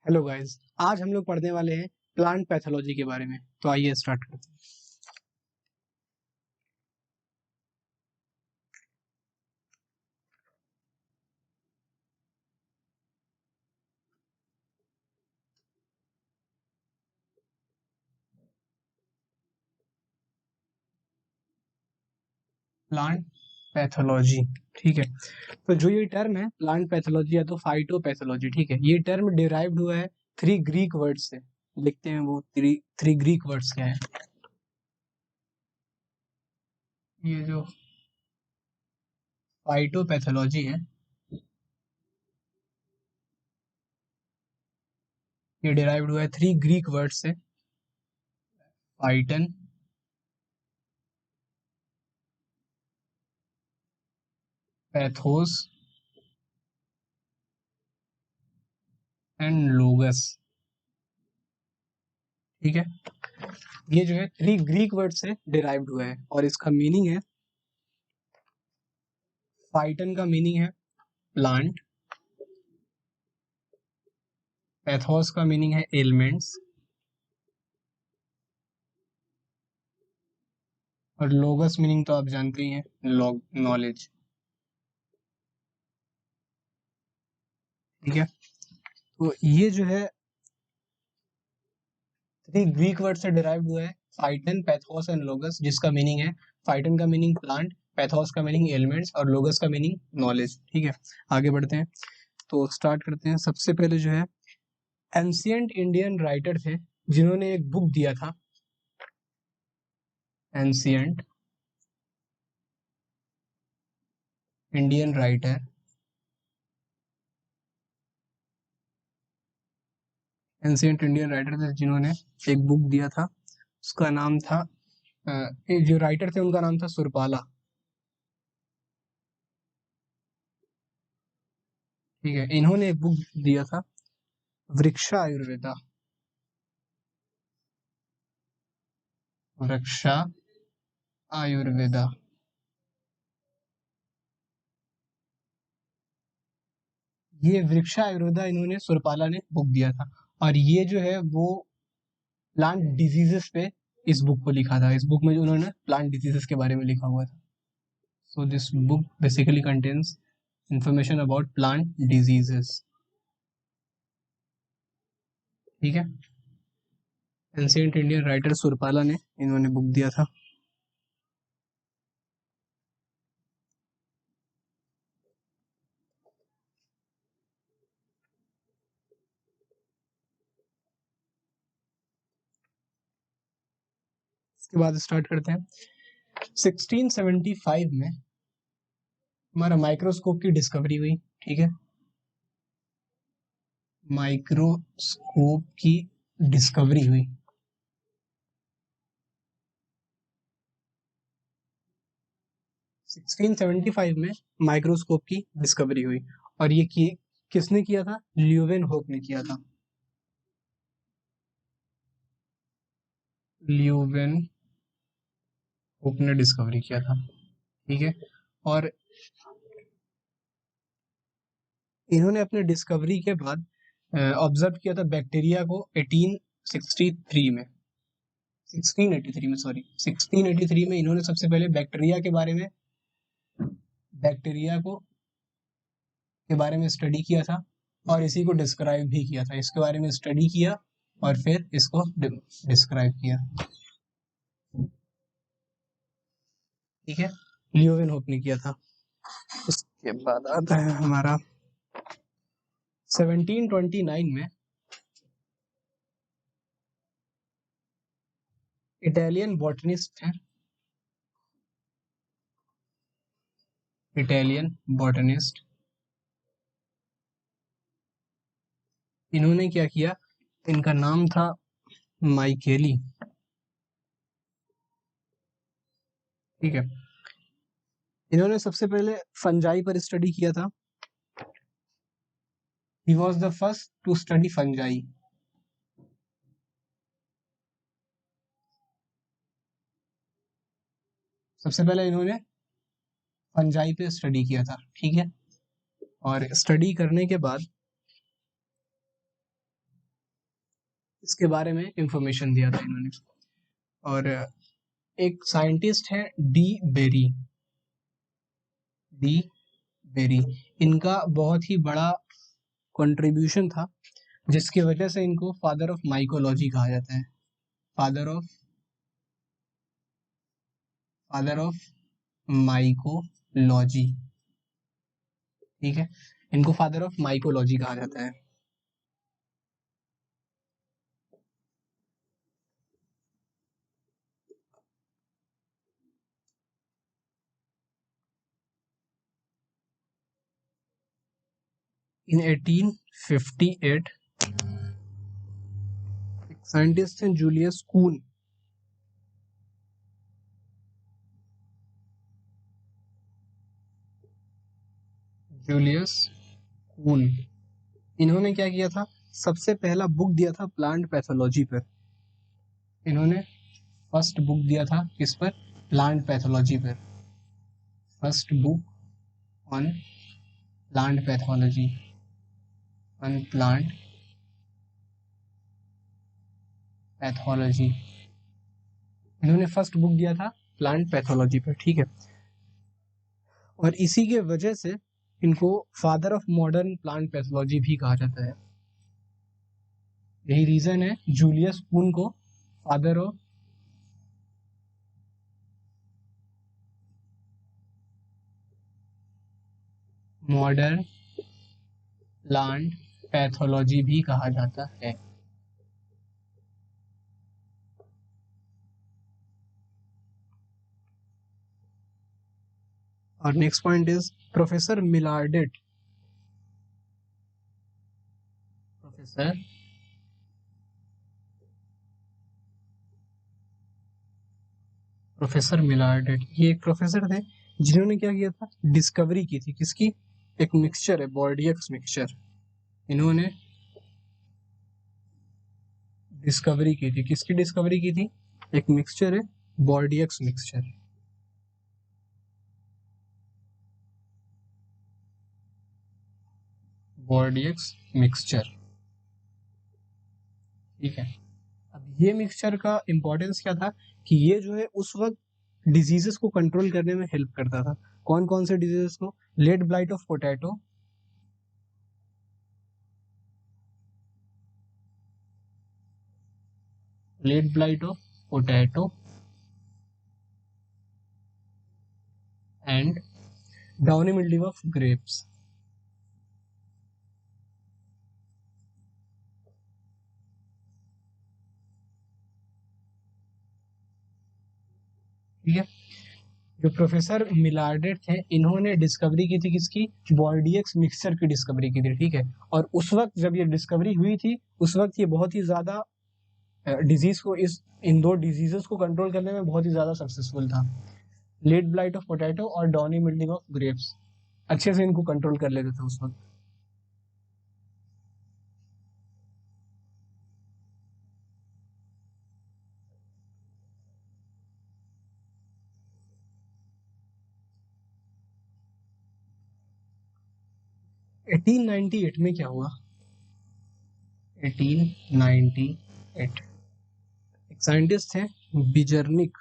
Hello guys. आज हम लोग पढ़ने वाले हैं प्लांट पैथोलॉजी के बारे में। तो आइए स्टार्ट करते हैं। प्लांट पैथोलॉजी, ठीक है। तो जो ये टर्म है प्लांट पैथोलॉजी या तो फाइटोपैथोलॉजी, ठीक है, ये टर्म डिराइव्ड हुआ है थ्री ग्रीक वर्ड्स से। लिखते हैं वो थ्री ग्रीक वर्ड्स क्या है। ये जो फाइटोपैथोलॉजी है ये डिराइव्ड हुआ है थ्री ग्रीक वर्ड्स से। फाइटन, पैथोस एंड लोगस, ठीक है। ये जो है थ्री ग्रीक वर्ड से डिराइव्ड हुआ है और इसका मीनिंग है, फाइटन का मीनिंग है प्लांट, पैथोस का मीनिंग है एलिमेंट्स और लोगस मीनिंग तो आप जानते ही हैं, लॉग नॉलेज, ठीक है। तो ये जो है थ्री ग्रीक वर्ड से डिराइव्ड हुआ है, फाइटन, पैथोस एंड लोगस, जिसका मीनिंग है, फाइटन का मीनिंग प्लांट, पैथोस का मीनिंग एलिमेंट्स और लोगस का मीनिंग नॉलेज, ठीक है। आगे बढ़ते हैं तो स्टार्ट करते हैं। सबसे पहले जो है एंशियंट इंडियन राइटर थे जिन्होंने एक बुक दिया था। Ancient Indian writer, ancient Indian writer थे जिन्होंने एक बुक दिया था। उसका नाम था जो राइटर थे उनका नाम था सुरपाला, ठीक है। इन्होंने एक बुक दिया था वृक्षा आयुर्वेदा, वृक्षा आयुर्वेदा। ये वृक्षा आयुर्वेदा इन्होंने सुरपाला ने बुक दिया था और ये जो है वो प्लांट डिजीजेस पे इस बुक को लिखा था। इस बुक में जो उन्होंने प्लांट डिजीजेस के बारे में लिखा हुआ था। So this book basically contains information about plant diseases, ठीक है। एंशिएंट इंडियन राइटर सुरपाला ने इन्होंने बुक दिया था। इसके बाद स्टार्ट करते हैं। 1675 में हमारा माइक्रोस्कोप की डिस्कवरी हुई, ठीक है। माइक्रोस्कोप की डिस्कवरी हुई। 1675 में माइक्रोस्कोप की डिस्कवरी हुई और ये किसने किया था? ल्यूवेन होप ने किया था। ल्यूवेन होप ने डिस्कवरी किया था, ठीक है। और इन्होंने अपने डिस्कवरी के बाद ऑब्जर्व किया था बैक्टीरिया को 1863 में, 1683 में, सॉरी 1683 में इन्होंने सबसे पहले बैक्टीरिया के बारे में, बैक्टीरिया को के बारे में स्टडी किया था और इसी को डिस्क्राइब भी किया था। इसके बारे में स्टडी किया और फिर इसको डिस्क्राइब किया, ठीक है। लियोविन होप ने किया था। उसके बाद आता है हमारा 1729 में इटालियन बॉटनिस्ट है, इटालियन बॉटनिस्ट, इन्होंने क्या किया, इनका नाम था माइकेली, ठीक है। इन्होंने सबसे पहले फंजाई पर स्टडी किया था। He was the first to study fungi. सबसे पहले इन्होंने फंजाई पे स्टडी किया था, ठीक है। और स्टडी करने के बाद इसके बारे में इंफॉर्मेशन दिया था इन्होंने। और एक साइंटिस्ट है डी बेरी, इनका बहुत ही बड़ा कंट्रीब्यूशन था, जिसकी वजह से इनको फादर ऑफ माइकोलॉजी कहा जाता है। फादर ऑफ माइकोलॉजी, ठीक है, इनको फादर ऑफ माइकोलॉजी कहा जाता है। इन 1858 साइंटिस्ट हैं जूलियस कून, इन्होंने क्या किया था, सबसे पहला बुक दिया था प्लांट पैथोलॉजी पर। इन्होंने फर्स्ट बुक दिया था किस पर, प्लांट पैथोलॉजी पर। First book on plant pathology, on plant pathology, इन्होंने फर्स्ट बुक दिया था प्लांट पैथोलॉजी पर, ठीक है। और इसी के वजह से इनको father of modern plant pathology भी कहा जाता है। यही रीजन है जूलियस कून को father of modern plant pathology भी कहा जाता है। और next point is professor Millardet. Professor Millardet ये एक प्रोफेसर थे जिन्होंने क्या किया था, डिस्कवरी की थी किसकी, एक मिक्सचर है बॉर्डियक्स मिक्सचर। इन्होंने डिस्कवरी की थी, किसकी डिस्कवरी की थी, एक मिक्सचर है बॉर्डियक्स मिक्सचर। बॉर्डियक्स मिक्सचर, ठीक है। अब ये मिक्सचर का इंपॉर्टेंस क्या था कि ये जो है उस वक्त डिजीजेस को कंट्रोल करने में हेल्प करता था। कौन कौन से डिजीजेस को, late blight of potato, late blight of potato and downy mildew of grapes. ठीक है, जो प्रोफेसर मिलार्डेट थे इन्होंने डिस्कवरी की थी किसकी, बॉर्डियक्स मिक्सचर की डिस्कवरी की थी, ठीक है। और उस वक्त जब ये डिस्कवरी हुई थी उस वक्त ये बहुत ही ज्यादा डिजीज को, इस इन दो डिजीजेस को कंट्रोल करने में बहुत ही ज्यादा सक्सेसफुल था। लेट ब्लाइट ऑफ पोटैटो और डाउनी मिल्ड्यू ऑफ ग्रेप्स अच्छे से इनको कंट्रोल कर लेते थे उस वक्त। एटीन 1898 में क्या हुआ, 1898 एक साइंटिस्ट थे बिजर्निक,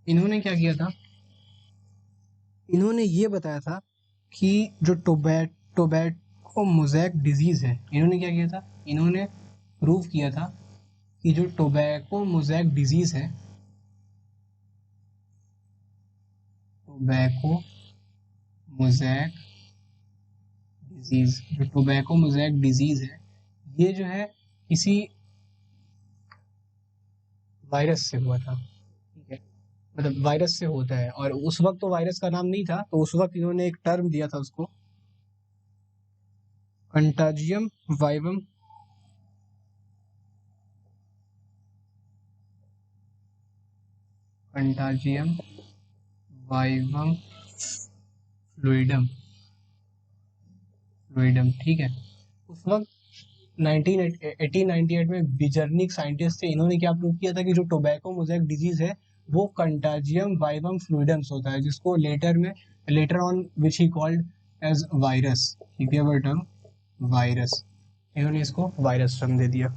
इन्होंने क्या किया था, इन्होंने ये बताया था कि जो टोबैको मोज़ेक डिजीज है, इन्होंने क्या किया था, इन्होंने प्रूव किया था कि जो टोबैको मोज़ेक डिजीज है, टोबैको मोज़ेक डिजीज है, ये जो है किसी वायरस से हुआ था, ठीक है, मतलब वायरस से होता है। और उस वक्त तो वायरस का नाम नहीं था, तो उस वक्त इन्होंने एक टर्म दिया था उसको, कंटाजियम वाइवम, कंटाजियम वाइवम फ्लूइडम, ठीक है। उस वक्त 1898 में बिजर्निक साइंटिस्ट थे, इन्होंने क्या प्रूव किया था कि जो टोबैको मोज़ेक डिजीज है वो कंटाजियम वाइवम फ्लूइडम्स होता है, जिसको later on which he called as virus. ठीक है, वो टर्म वायरस, इन्होंने इसको वायरस टर्म दे दिया।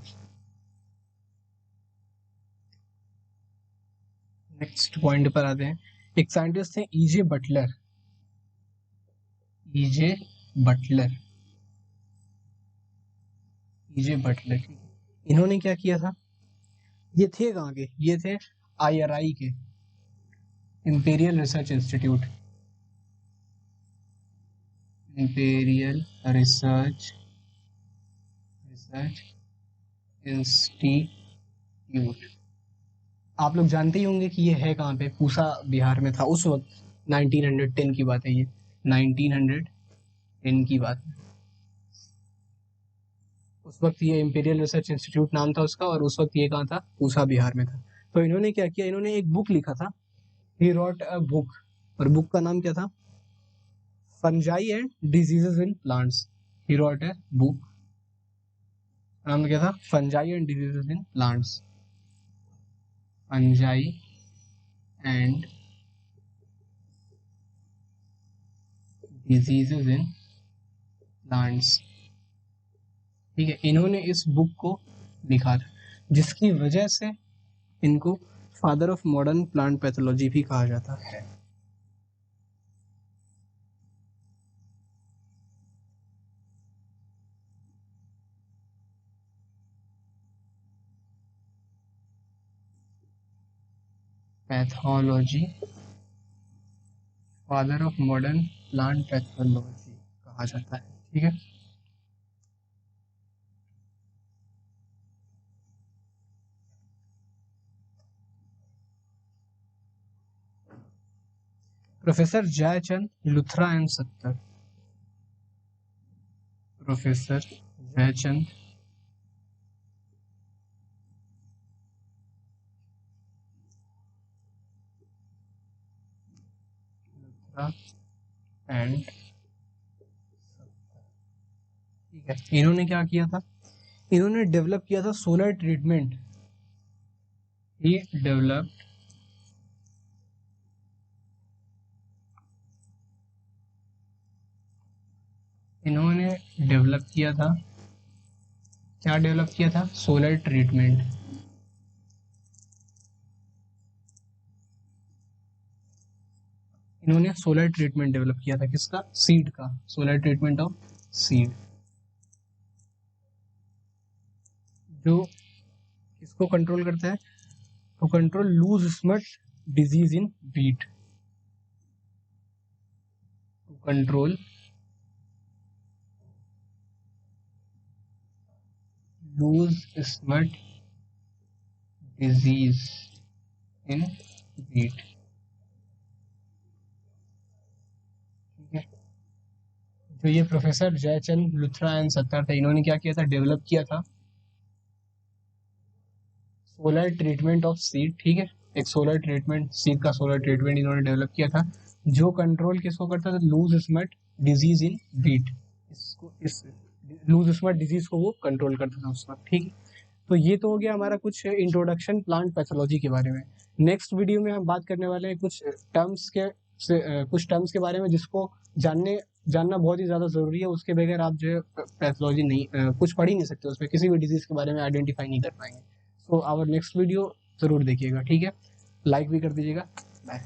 नेक्स्ट पॉइंट पर आते हैं। एक साइंटिस्ट थे E J Butler. E J Butler, E J Butler, इन्होंने क्या किया था, ये थे कहाँ के, ये थे IRI के, imperial research institute, imperial research institute. आप लोग जानते ही होंगे कि ये है कहाँ पे, पूसा बिहार में था उस वक्त। 1910 की बात है ये, 1910 की बात है। उस वक्त ये इंपीरियल रिसर्च इंस्टीट्यूट नाम था उसका, और उस वक्त ये कहाँ था, पूसा बिहार में था। तो इन्होंने क्या किया, इन्होंने एक बुक लिखा था, ही रॉट अ बुक, और बुक का नाम क्या था, fungi and diseases in plants. He wrote a book, नाम क्या था, fungi and diseases in plants, fungi and diseases in plants. ठीक है, इन्होंने इस बुक को लिखा था, जिसकी वजह से इनको father of modern plant pathology भी कहा जाता है। Pathology, father of modern plant pathology कहा जाता है। ठीक है, प्रोफेसर जयचंद लुथरा एंड सत्तर, प्रोफेसर जयचंद लुथरा एंड, ठीक है, इन्होंने क्या किया था, इन्होंने डेवलप किया था सोलर ट्रीटमेंट। ही डेवलप इन्होंने डेवलप किया था, क्या डेवलप किया था, सोलर ट्रीटमेंट। इन्होंने सोलर ट्रीटमेंट डेवलप किया था, किसका, सीड का, सोलर ट्रीटमेंट ऑफ सीड, जो किसको कंट्रोल करता है, to control loose smut disease in wheat, to control loose smut disease in wheat। ठीक है, जो ये प्रोफेसर जयचंद लुथरा एंड सत्तर थे, इन्होंने क्या किया था, डेवलप किया था सोलर ट्रीटमेंट ऑफ सीड। ठीक है, एक सोलर ट्रीटमेंट, सीड का सोलर ट्रीटमेंट इन्होंने डेवलप किया था, जो कंट्रोल किसको करता था, loose smut disease in wheat, इसको, इस लूज स्मट डिजीज को वो कंट्रोल करता था उस वक्त। ठीक है, तो ये तो हो गया हमारा कुछ इंट्रोडक्शन प्लांट पैथोलॉजी के बारे में। नेक्स्ट वीडियो में हम बात करने वाले हैं कुछ टर्म्स के बारे में, जिसको जानना बहुत ही ज़्यादा ज़रूरी है। उसके बगैर आप जो है पैथोलॉजी नहीं कुछ पढ़ ही नहीं सकते, उसमें किसी भी डिजीज़ के बारे में आइडेंटिफाई नहीं कर पाएंगे। सो आवर नेक्स्ट वीडियो ज़रूर देखिएगा। ठीक है, लाइक भी कर दीजिएगा। बाय।